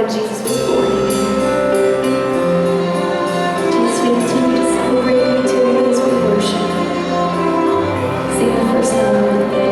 when Jesus was born. Jesus, we continue to celebrate you today as we worship. Sing the first number with me.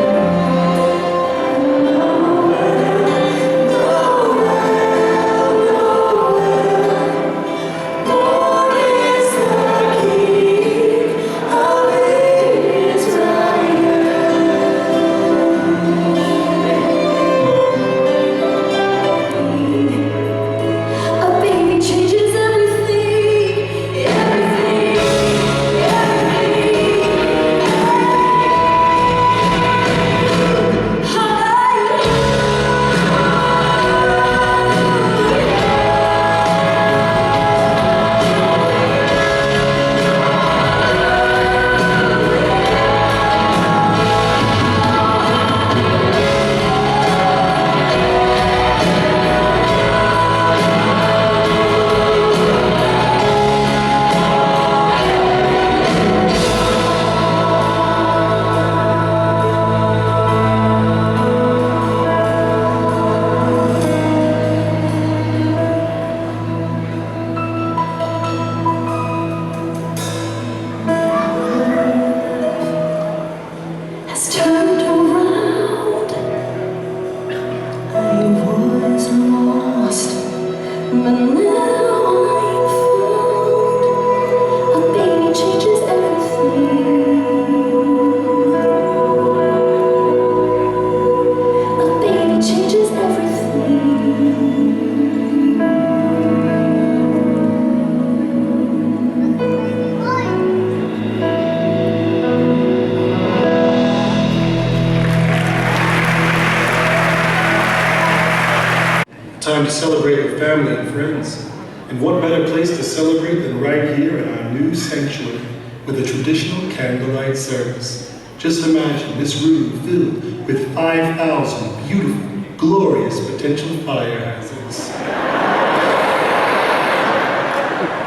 Time to celebrate with family and friends. And what better place to celebrate than right here in our new sanctuary with a traditional candlelight service. Just imagine this room filled with 5,000 beautiful, glorious potential fire hazards.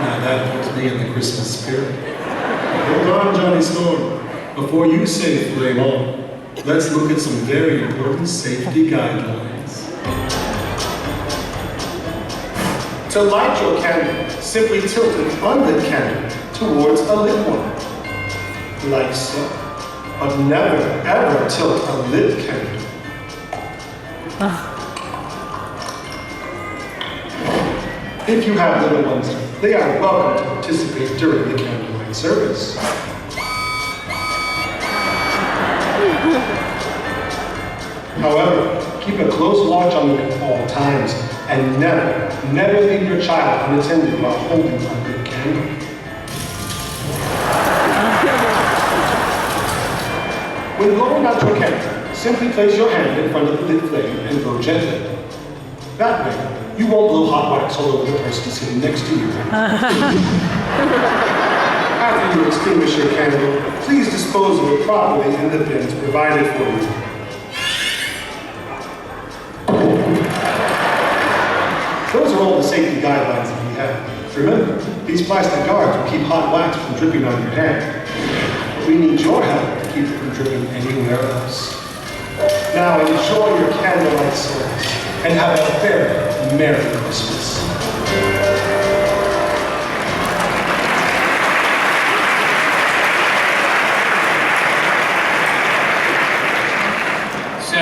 Now that puts me in the Christmas spirit. Hold on, Johnny Storm. Before you say flame on, let's look at some very important safety guidelines. To light your candle, simply tilt an unlit candle towards a lit one, like so. But never, ever tilt a lit candle. If you have little ones, they are welcome to participate during the candlelight service. However, keep a close watch on them at all times, and never leave your child unattended while holding a lit candle. When blowing out your candle, simply place your hand in front of the lit flame and blow gently. That way, you won't blow hot wax all over the person sitting next to you. After you extinguish your candle, please dispose of it properly in the bins provided for you. Those are all the safety guidelines that we have. Remember, these plastic guards will keep hot wax from dripping on your hand. We need your help to keep it from dripping anywhere else. Now enjoy your candlelight service and have a very Merry Christmas. So,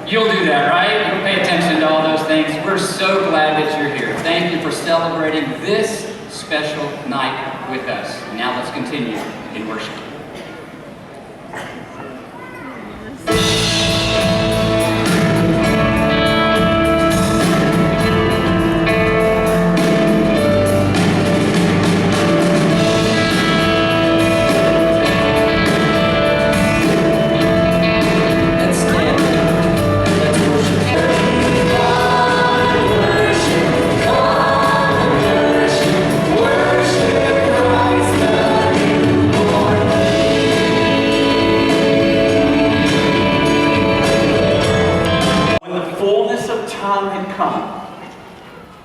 you'll do that, right? You'll pay attention to all those things. We're so glad that you're here. Thank you for celebrating this special night with us. Now let's continue in worship.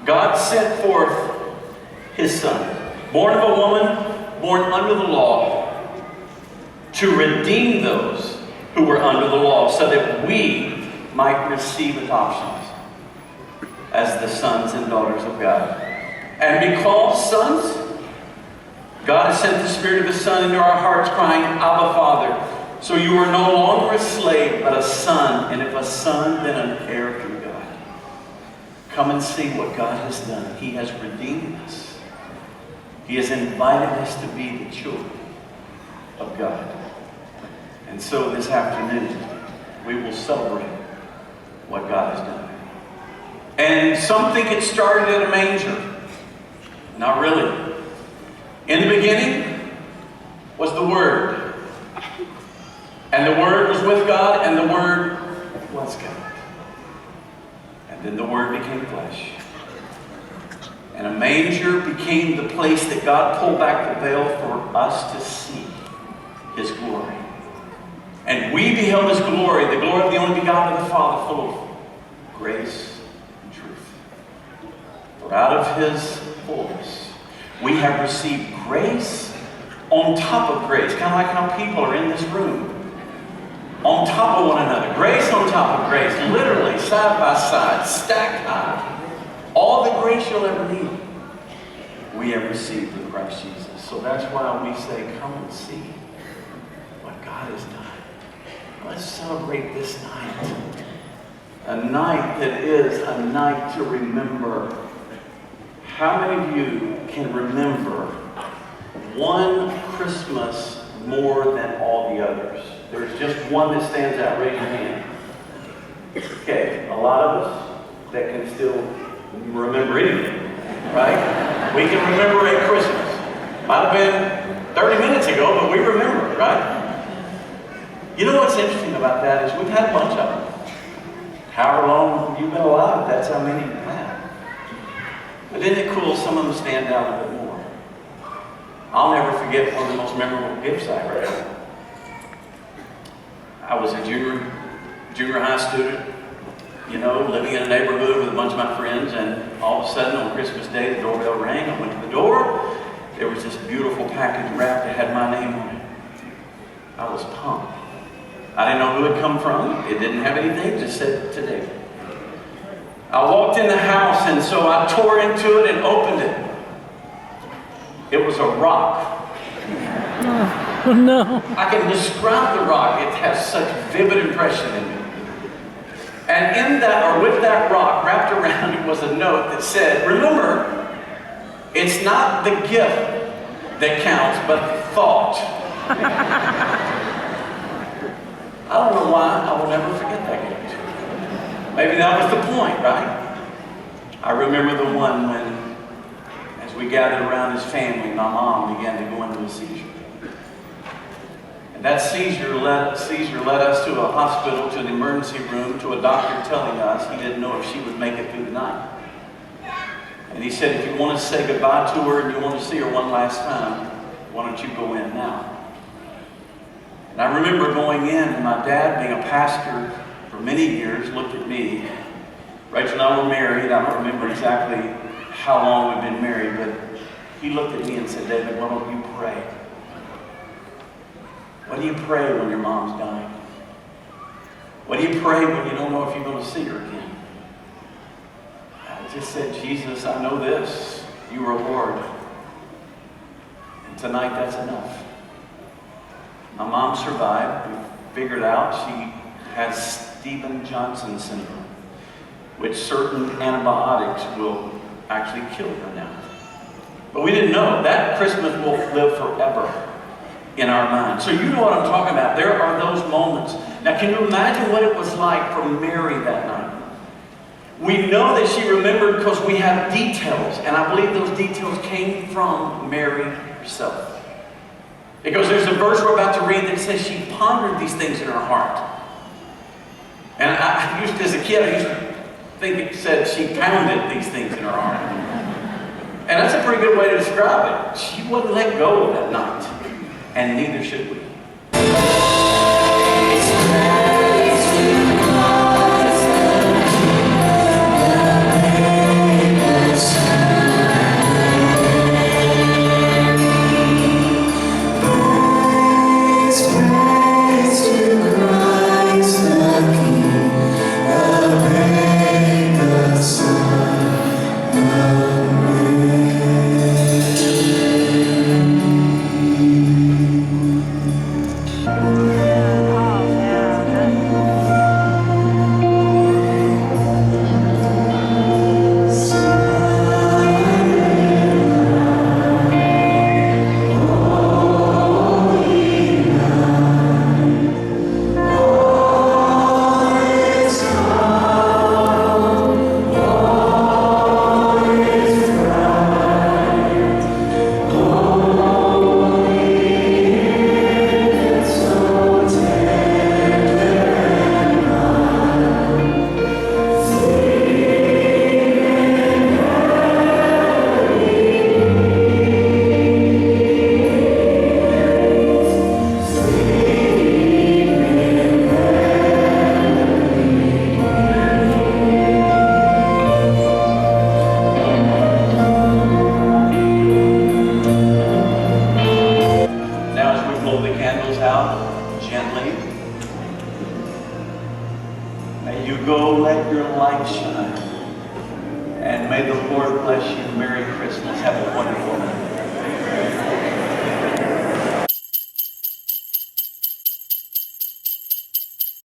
God sent forth his son, born of a woman, born under the law, to redeem those who were under the law so that we might receive adoptions. as the sons and daughters of God. And because sons, God has sent the Spirit of His Son into our hearts, crying, Abba, Father. So you are no longer a slave, but a son. And if a son, then an heir through God. Come and see what God has done. He has redeemed us. He has invited us to be the children of God. And so this afternoon, we will celebrate what God has done. And some think it started at a manger. Not really. In the beginning was the Word. And the Word was with God, and the Word was God. And then the Word became flesh. And a manger became the place that God pulled back the veil for us to see His glory. And we beheld His glory, the glory of the only begotten of the Father, full of grace and truth. For out of His fullness, we have received grace on top of grace. Kind of like how people are in this room. On top of one another. Grace on top of grace. Literally, side by side, stacked high. All the grace you'll ever need, we have received in Christ Jesus. So that's why we say, come and see what God has done. Let's celebrate this night. A night that is a night to remember. How many of you can remember one Christmas more than all the others? There's just one that stands out. Raise your hand. Okay, a lot of us that can still remember anything, right? We can remember a Christmas. Might have been 30 minutes ago, but we remember it, right? You know what's interesting about that is we've had a bunch of them. However long you've been alive, that's how many you've had. But isn't it cool some of them stand out a bit more? I'll never forget one of the most memorable gifts I ever had. I was a junior high student, living in a neighborhood with a bunch of my friends, and all of a sudden on Christmas Day, the doorbell rang. I went to the door. There was this beautiful package wrapped that had my name on it. I was pumped. I didn't know who it come from. It didn't have anything. It just said, to David. I walked in the house, and so I tore into it and opened it. It was a rock. Oh, no. I can describe the rock. It has such vivid impression in me. And in that, or with that rock, wrapped around it was a note that said, remember, it's not the gift that counts, but the thought. I don't know why, I will never forget that gift. Maybe that was the point, right? I remember the one when, as we gathered around as family, my mom began to go into a seizure. And that seizure led us to a hospital, to an emergency room, to a doctor telling us he didn't know if she would make it through the night. And he said, if you want to say goodbye to her and you want to see her one last time, why don't you go in now? And I remember going in, and my dad, being a pastor for many years, looked at me. Rachel and I were married. I don't remember exactly how long we'd been married, but he looked at me and said, David, why don't you pray? What do you pray when your mom's dying? What do you pray when you don't know if you're going to see her again? I just said, Jesus, I know this. You are Lord. And tonight, that's enough. My mom survived. We figured out she has Stevens-Johnson syndrome, which certain antibiotics will actually kill her now. But we didn't know. That Christmas will live forever in our minds. So you know what I'm talking about. There are those moments. Now, can you imagine what it was like for Mary that night? We know that she remembered because we have details, and I believe those details came from Mary herself. Because there's a verse we're about to read that says she pondered these things in her heart. And I used to, as a kid, I used to think it said she pounded these things in her heart. And that's a pretty good way to describe it. She wouldn't let go of that night. And neither should we. Sun. May you go, let your light shine. And may the Lord bless you. Merry Christmas. Have a wonderful night.